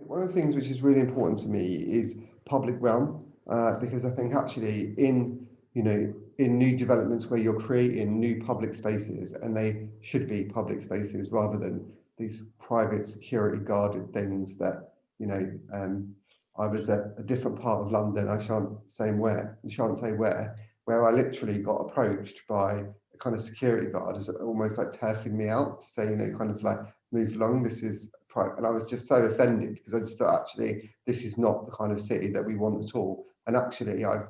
One of the things which is really important to me is public realm, because I think actually in new developments where you're creating new public spaces, and they should be public spaces rather than these private security guarded things that you know I was at a different part of London. I shan't say where I literally got approached by a kind of security guard as almost like turfing me out to say, kind of like move along. This is private, and I was just so offended because I just thought actually this is not the kind of city that we want at all. And actually, I've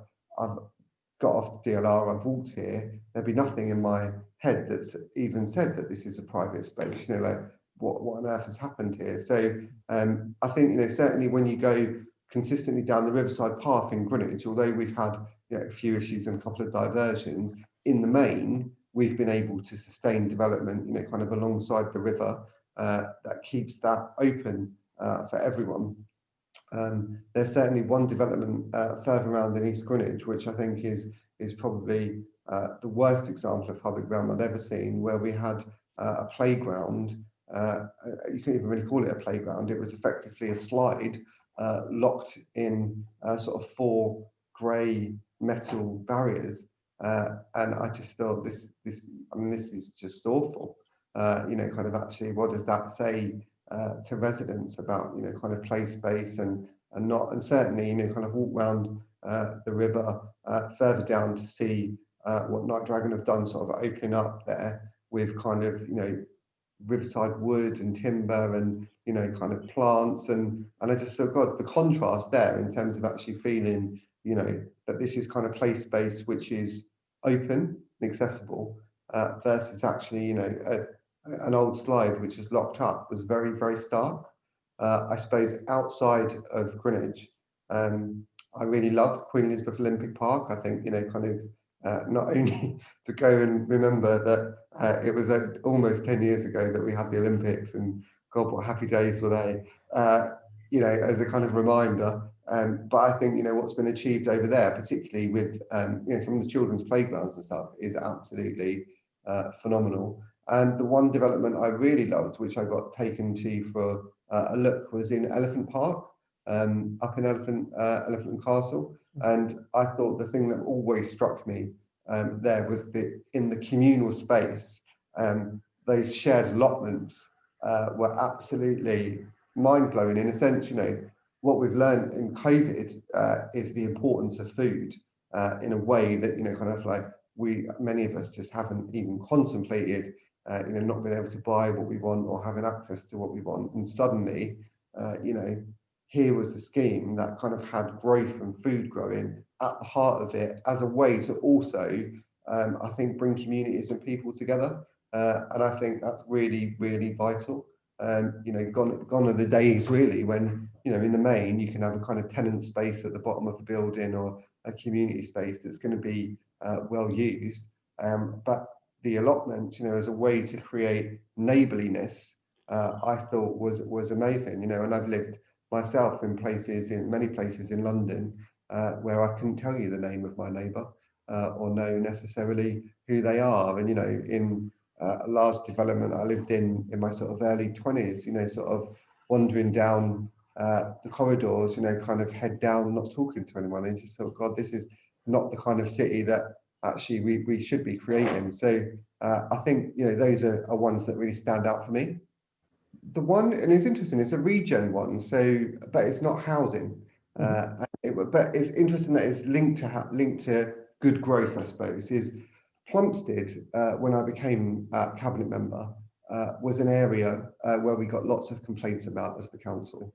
got off the DLR, I've walked here. There'd be nothing in my head that's even said that this is a private space. Like what on earth has happened here? So I think certainly when you go consistently down the Riverside Path in Greenwich, although we've had a few issues and a couple of diversions, in the main we've been able to sustain development, kind of alongside the river, that keeps that open for everyone. There's certainly one development further around in East Greenwich, which I think is probably the worst example of public realm I've ever seen, where we had a playground. You couldn't even really call it a playground. It was effectively a slide locked in sort of four grey metal barriers, and I just thought this is just awful. Kind of actually, what does that say to residents about kind of play space and certainly kind of walk round the river further down to see what Night Dragon have done, sort of opening up there with kind of riverside wood and timber and kind of plants, and I just thought, God, the contrast there in terms of actually feeling that this is kind of play space which is open and accessible, versus actually an old slide which is locked up, was very, very stark. I suppose outside of Greenwich, I really loved Queen Elizabeth Olympic Park. I think kind of not only to go and remember that it was almost 10 years ago that we had the Olympics, and God, what happy days were they, as a kind of reminder. But I think what's been achieved over there, particularly with some of the children's playgrounds and stuff, is absolutely phenomenal. And the one development I really loved, which I got taken to for a look, was in Elephant Park, up in Elephant and Castle. And I thought the thing that always struck me there was that in the communal space, those shared allotments were absolutely mind-blowing. In a sense, what we've learned in COVID is the importance of food in a way that kind of like many of us just haven't even contemplated. Not being able to buy what we want or having access to what we want, and suddenly, here was a scheme that kind of had growth and food growing at the heart of it as a way to also, I think, bring communities and people together. And I think that's really, really vital. Gone are the days really when, in the main, you can have a kind of tenant space at the bottom of a building or a community space that's going to be well used. But the allotment, as a way to create neighbourliness, I thought was amazing. And I've lived myself in many places in London where I couldn't tell you the name of my neighbour or know necessarily who they are. And in a large development I lived in my sort of early 20s, sort of wandering down the corridors, kind of head down, not talking to anyone, and just thought, God, this is not the kind of city that actually we should be creating. So I think those are ones that really stand out for me. The one, and it's interesting, it's a regen one, so but it's not housing. But it's interesting that it's linked to good growth, I suppose. Is Plumstead, when I became cabinet member, was an area where we got lots of complaints about as the council.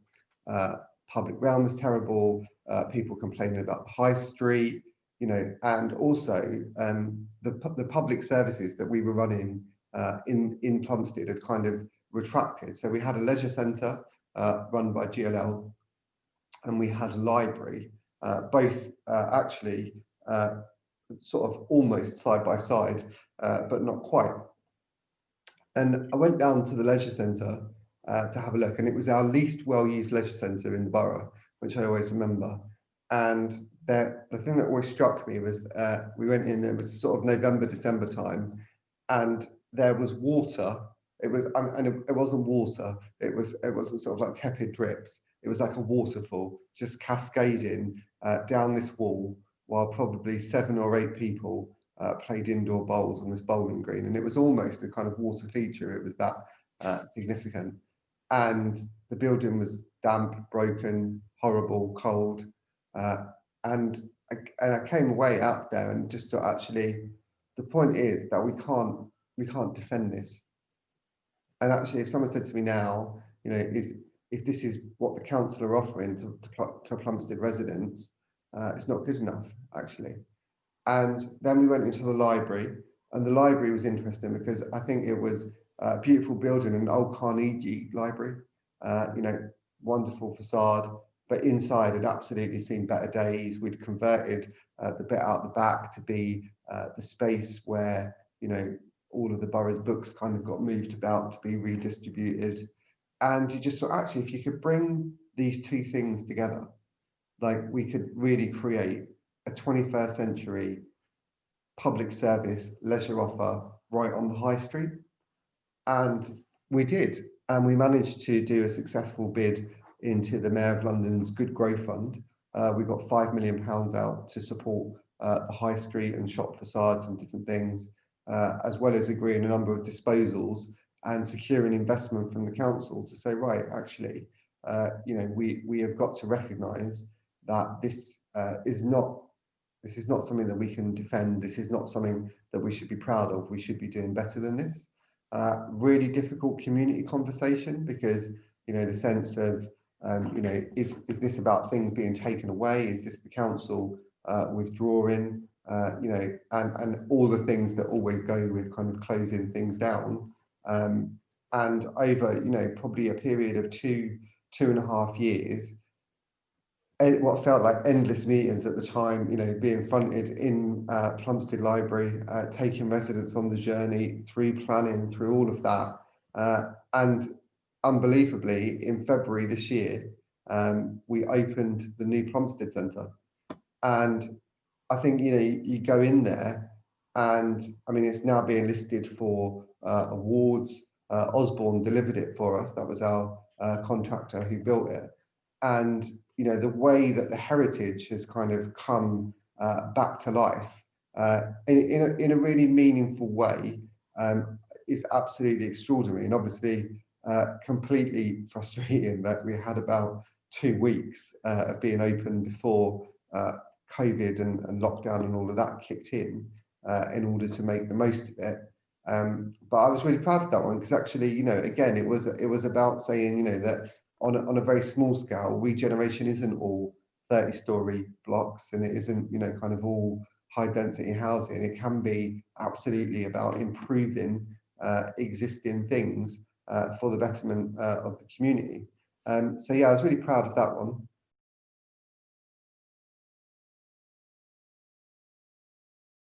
Public realm was terrible. People complaining about the high street, and also the public services that we were running in Plumstead had kind of retracted. So we had a leisure centre run by GLL, and we had a library, both actually sort of almost side by side, but not quite. And I went down to the leisure centre to have a look, and it was our least well-used leisure centre in the borough, which I always remember. And the thing that always struck me was we went in, it was sort of November, December time, and there was water It was, and it wasn't water. It wasn't sort of like tepid drips. It was like a waterfall just cascading down this wall, while probably 7 or 8 people played indoor bowls on this bowling green, and it was almost a kind of water feature. It was that significant, and the building was damp, broken, horrible, cold, uh, and I came away out there and just thought, actually, the point is that we can't defend this. And actually, if someone said to me now, is if this is what the council are offering to Plumstead residents, it's not good enough, actually. And then we went into the library, and the library was interesting because I think it was a beautiful building, an old Carnegie library, you know, wonderful facade, but inside had absolutely seen better days. We'd converted the bit out the back to be the space where, all of the borough's books kind of got moved about to be redistributed. And you just thought, actually, if you could bring these two things together, like we could really create a 21st century public service leisure offer right on the high street. And we did. And we managed to do a successful bid into the Mayor of London's Good Growth Fund. We got £5 million out to support the high street and shop facades and different things, as well as agreeing a number of disposals and securing investment from the council to say, right, actually, we have got to recognise that this is not something that we can defend. This is not something that we should be proud of. We should be doing better than this. Really difficult community conversation because, the sense of, is this about things being taken away? Is this the council withdrawing? And all the things that always go with kind of closing things down. And over, probably a period of 2.5 years, what felt like endless meetings at the time, being fronted in Plumstead Library, taking residents on the journey through planning, through all of that. And unbelievably, in February this year, we opened the new Plumstead Centre. And I think, you go in there and, I mean, it's now being listed for awards. Osborne delivered it for us. That was our contractor who built it. And the way that the heritage has kind of come back to life in a really meaningful way is absolutely extraordinary, and obviously completely frustrating that we had about 2 weeks of being open before COVID and lockdown and all of that kicked in order to make the most of it. But I was really proud of that one because actually, again, it was about saying, that on a very small scale, regeneration isn't all 30-story blocks, and it isn't, kind of all high density housing. It can be absolutely about improving existing things for the betterment of the community. So yeah, I was really proud of that one.